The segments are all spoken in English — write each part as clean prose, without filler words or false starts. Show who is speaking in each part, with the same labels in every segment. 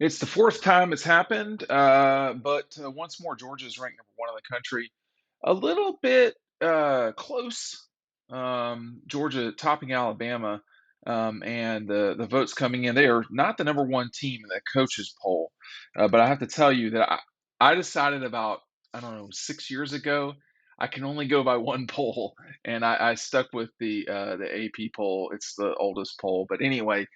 Speaker 1: It's the fourth time it's happened, but once more, Georgia is ranked number one in the country. A little bit close. Georgia topping Alabama, and the votes coming in. They are not the number one team in the coaches poll, but I have to tell you that I decided about, I don't know, 6 years ago. I can only go by one poll, and I stuck with the AP poll. It's the oldest poll, but anyway,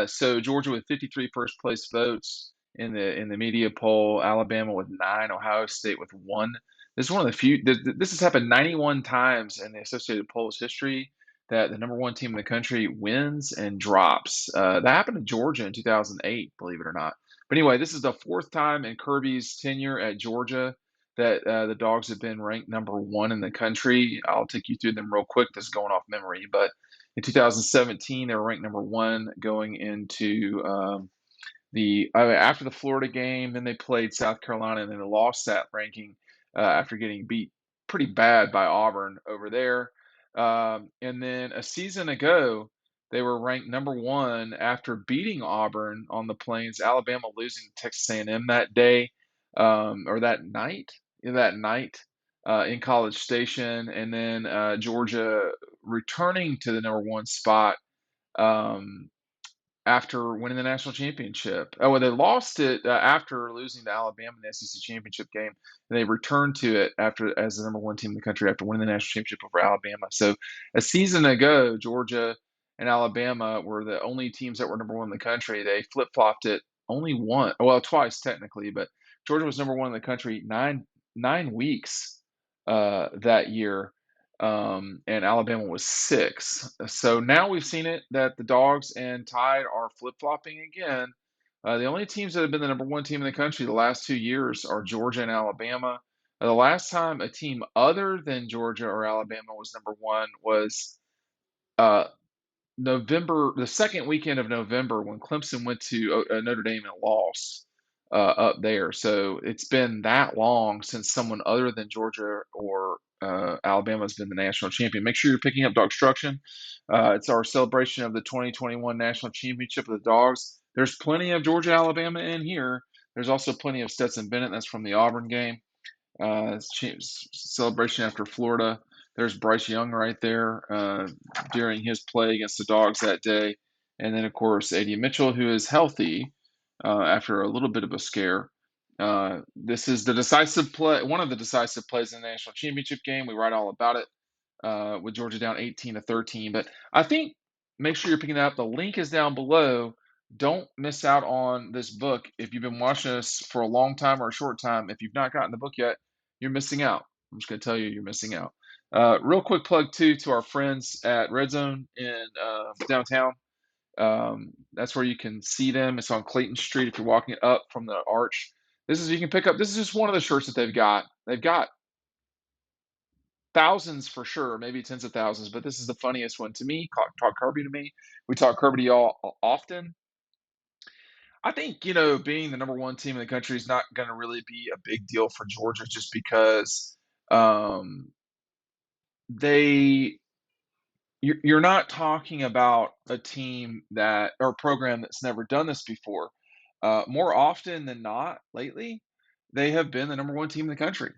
Speaker 1: so Georgia with 53 first place votes in the media poll, Alabama with 9, Ohio State with 1. This is one of the few. This has happened 91 times in the Associated Polls history that the number one team in the country wins and drops. That happened to Georgia in 2008, believe it or not. But anyway, this is the fourth time in Kirby's tenure at Georgia that the Dogs have been ranked number one in the country. I'll take you through them real quick. This is going off memory, but in 2017, they were ranked number one going into the after the Florida game. Then they played South Carolina, and then they lost that ranking after getting beat pretty bad by Auburn over there. And then a season ago, they were ranked number one after beating Auburn on the Plains. Alabama losing to Texas A&M that day, or that night, in College Station, and then Georgia returning to the number one spot um, after winning the national championship. Oh, well, they lost it after losing to Alabama in the SEC championship game, and they returned to it after as the number one team in the country after winning the national championship over Alabama. So a season ago, Georgia and Alabama were the only teams that were number one in the country. They flip flopped it only one, well, twice technically, but Georgia was number one in the country nine weeks that year, and Alabama was 6. So now we've seen it that the Dogs and Tide are flip flopping again. The only teams that have been the number one team in the country the last 2 years are Georgia and Alabama. The last time a team other than Georgia or Alabama was number one was uh, November, the second weekend of November, when Clemson went to Notre Dame and lost up there. So it's been that long since someone other than Georgia or Alabama has been the national champion. Make sure you're picking up Dawgstruction. It's our celebration of the 2021 national championship of the Dogs. There's plenty of Georgia, Alabama in here. There's also plenty of Stetson Bennett. That's from the Auburn game. Celebration after Florida. There's Bryce Young right there during his play against the Dogs that day. And then, of course, A.D. Mitchell, who is healthy after a little bit of a scare. This is the decisive play, one of the decisive plays in the national championship game. We write all about it with Georgia down 18-13. But I think make sure you're picking that up. The link is down below. Don't miss out on this book. If you've been watching us for a long time or a short time, if you've not gotten the book yet, you're missing out. I'm just going to tell you, you're missing out. Real quick plug too to our friends at Red Zone in downtown. That's where you can see them. It's on Clayton Street if you're walking up from the arch. You can pick up. This is just one of the shirts that they've got. They've got thousands for sure, maybe tens of thousands, but this is the funniest one to me. Talk Kirby to me. We talk Kirby to y'all often. I think, being the number one team in the country is not going to really be a big deal for Georgia just because um, they you're not talking about a team that or a program that's never done this before. More often than not, lately, they have been the number one team in the country.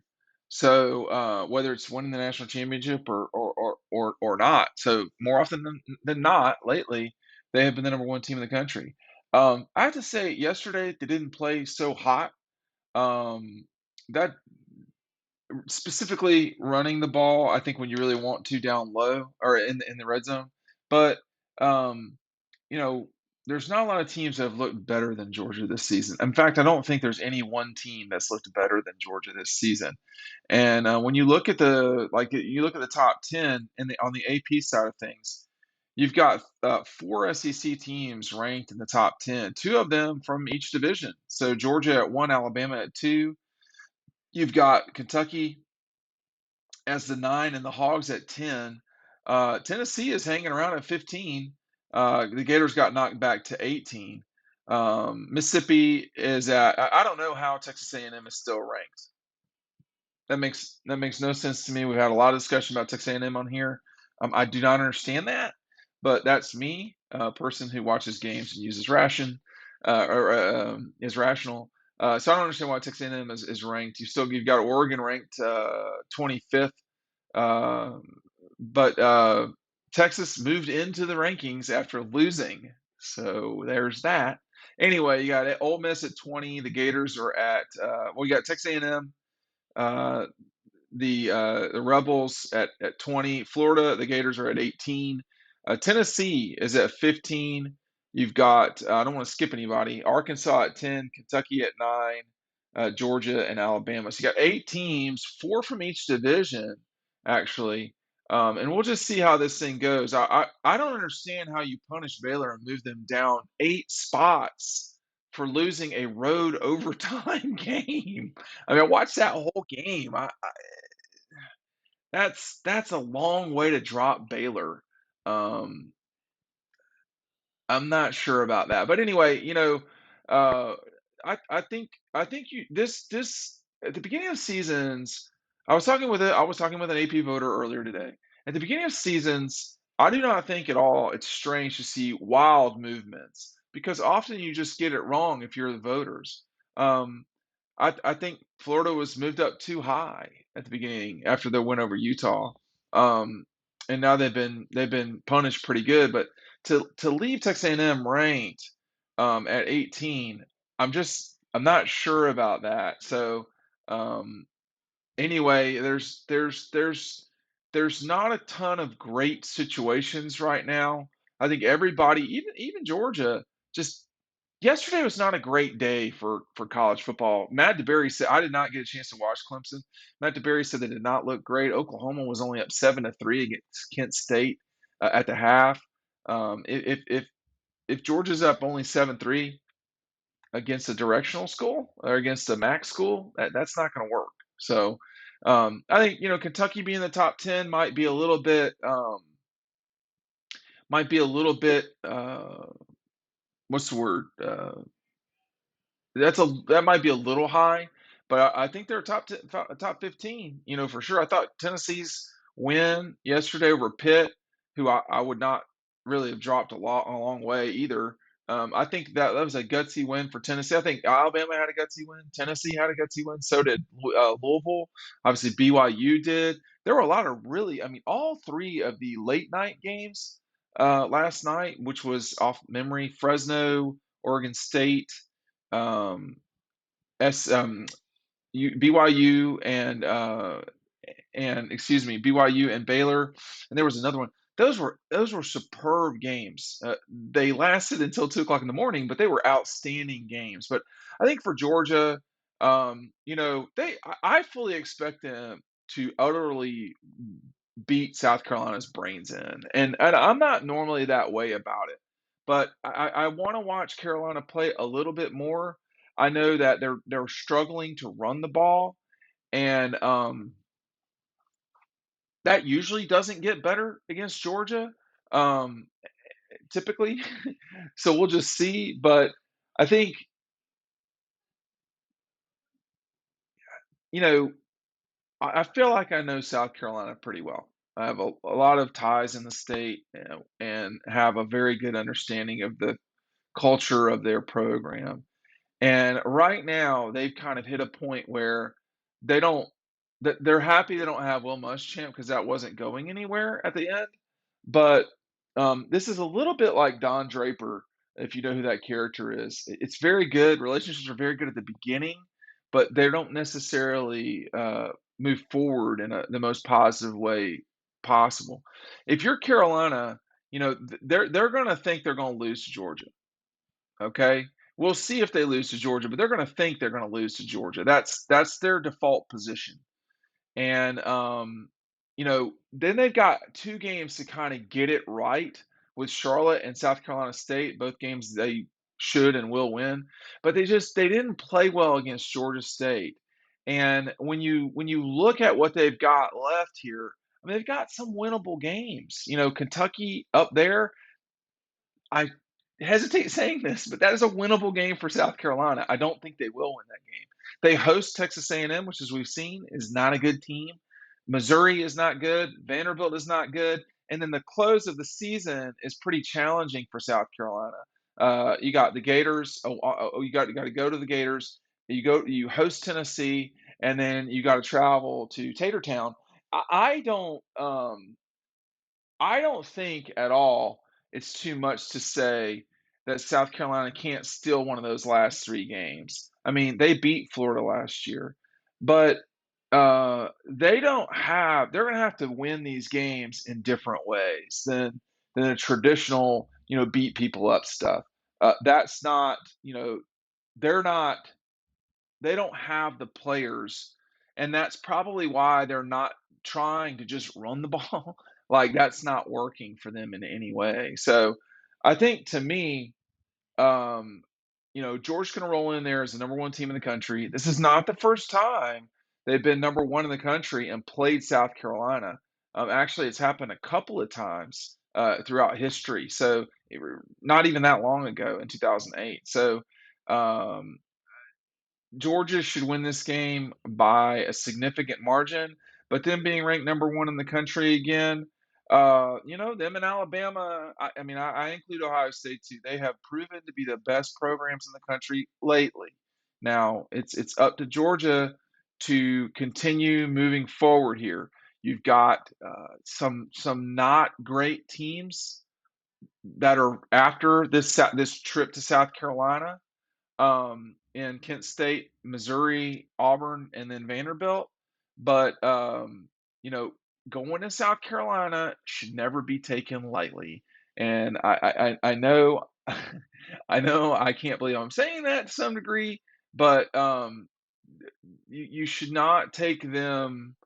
Speaker 1: So whether it's winning the national championship or not, so more often than not, lately, they have been the number one team in the country. I have to say, yesterday they didn't play so hot. That specifically running the ball, I think when you really want to down low or in the red zone. But um, you know, there's not a lot of teams that have looked better than Georgia this season. In fact, I don't think there's any one team that's looked better than Georgia this season. And when you look at the top 10 on the AP side of things, you've got four SEC teams ranked in the top 10, two of them from each division. So Georgia at 1, Alabama at 2. You've got Kentucky as the 9 and the Hogs at 10. Tennessee is hanging around at 15. The Gators got knocked back to 18. Mississippi is at. I don't know how Texas A&M is still ranked. That makes no sense to me. We've had a lot of discussion about Texas A&M on here. I do not understand that, but that's me, a person who watches games and uses ration. is rational. So I don't understand why Texas A&M is ranked. You've got Oregon ranked 25th, uh, but Texas moved into the rankings after losing. So there's that. Anyway, you got Ole Miss at 20. The Gators are at well, you got Texas A&M, uh, the Rebels at 20. Florida, the Gators are at 18. Tennessee is at 15. You've got I don't want to skip anybody. Arkansas at 10, Kentucky at 9, Georgia and Alabama. So you got 8 teams, 4 from each division, actually. And we'll just see how this thing goes. I don't understand how you punish Baylor and move them down 8 spots for losing a road overtime game. I mean, I watched that whole game. That's a long way to drop Baylor. Um, I'm not sure about that, but anyway, uh, I think you this at the beginning of seasons. I was talking with an AP voter earlier today. At the beginning of seasons, I do not think at all it's strange to see wild movements because often you just get it wrong if you're the voters. Um, I think Florida was moved up too high at the beginning after their win over Utah, um, and now they've been punished pretty good. But to leave Texas A&M ranked at 18, I'm not sure about that. So um, anyway, there's not a ton of great situations right now. I think everybody, even Georgia, just yesterday was not a great day for college football. Matt DeBerry said I did not get a chance to watch Clemson. Matt DeBerry said they did not look great. Oklahoma was only up 7-3 against Kent State at the half. If Georgia's up only 7-3 against a directional school or against a MAC school, that's not going to work. So I think Kentucky being in the top 10 might be a little bit what's the word that might be a little high, but I think they're top 15, for sure. I thought Tennessee's win yesterday over Pitt, who I would not really have dropped a long way either. I think that was a gutsy win for Tennessee. I think Alabama had a gutsy win. Tennessee had a gutsy win. So did Louisville. Obviously, BYU did. There were a lot of I mean, all three of the late night games last night, which was off memory, Fresno, Oregon State, um, S BYU and excuse me, BYU and Baylor, and there was another one. Those were superb games. They lasted until 2 o'clock in the morning, but they were outstanding games. But I think for Georgia, I fully expect them to utterly beat South Carolina's brains in, and I'm not normally that way about it, but I want to watch Carolina play a little bit more. I know that they're struggling to run the ball, and that usually doesn't get better against Georgia, um, typically. So we'll just see. But I think you know I feel like I know South Carolina pretty well. I have a lot of ties in the state, and have a very good understanding of the culture of their program. And right now, they've kind of hit a point where they don't they're happy they don't have Will Muschamp because that wasn't going anywhere at the end. But this is a little bit like Don Draper, if you know who that character is. It's very good. Relationships are very good at the beginning, but they don't necessarily move forward in the most positive way possible. If you're Carolina, they're going to think they're going to lose to Georgia. Okay. We'll see if they lose to Georgia, but they're going to think they're going to lose to Georgia. That's their default position. And then they've got 2 games to kind of get it right with Charlotte and South Carolina State, both games they should and will win. But they didn't play well against Georgia State. And when you look at what they've got left here, I mean, they've got some winnable games. Kentucky up there, I hesitate saying this, but that is a winnable game for South Carolina. I don't think they will win that game. They host Texas A&M, which, as we've seen, is not a good team. Missouri is not good. Vanderbilt is not good. And then the close of the season is pretty challenging for South Carolina. You got the Gators. You got to go to the Gators. You host Tennessee, and then you got to travel to Tatertown. I, I don't. I don't think at all it's too much to say that South Carolina can't steal one of those last 3 games. I mean, they beat Florida last year, but they don't have. They're going to have to win these games in different ways than a traditional, beat people up stuff. That's not, they're not they don't have the players, and that's probably why they're not trying to just run the ball. Like, that's not working for them in any way. So, I think to me, um, Georgia's gonna roll in there as the number 1 team in the country. This is not the first time they've been number 1 in the country and played South Carolina. Actually, it's happened a couple of times, throughout history. So, not even that long ago in 2008. So, um, Georgia should win this game by a significant margin, but them being ranked number 1 in the country again, them and Alabama, I mean, I include Ohio State too. They have proven to be the best programs in the country lately. Now, it's up to Georgia to continue moving forward here. You've got some not great teams that are after this trip to South Carolina, in Kent State, Missouri, Auburn, and then Vanderbilt. But you know, going to South Carolina should never be taken lightly. And I know I know I can't believe I'm saying that to some degree, but you should not take them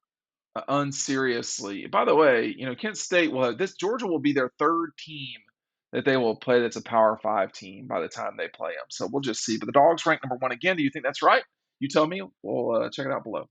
Speaker 1: unseriously. By the way, Kent State this Georgia will be their 3rd team that they will play that's a Power 5 team by the time they play them. So we'll just see. But the Dogs rank number 1 again. Do you think that's right? You tell me. We'll check it out below.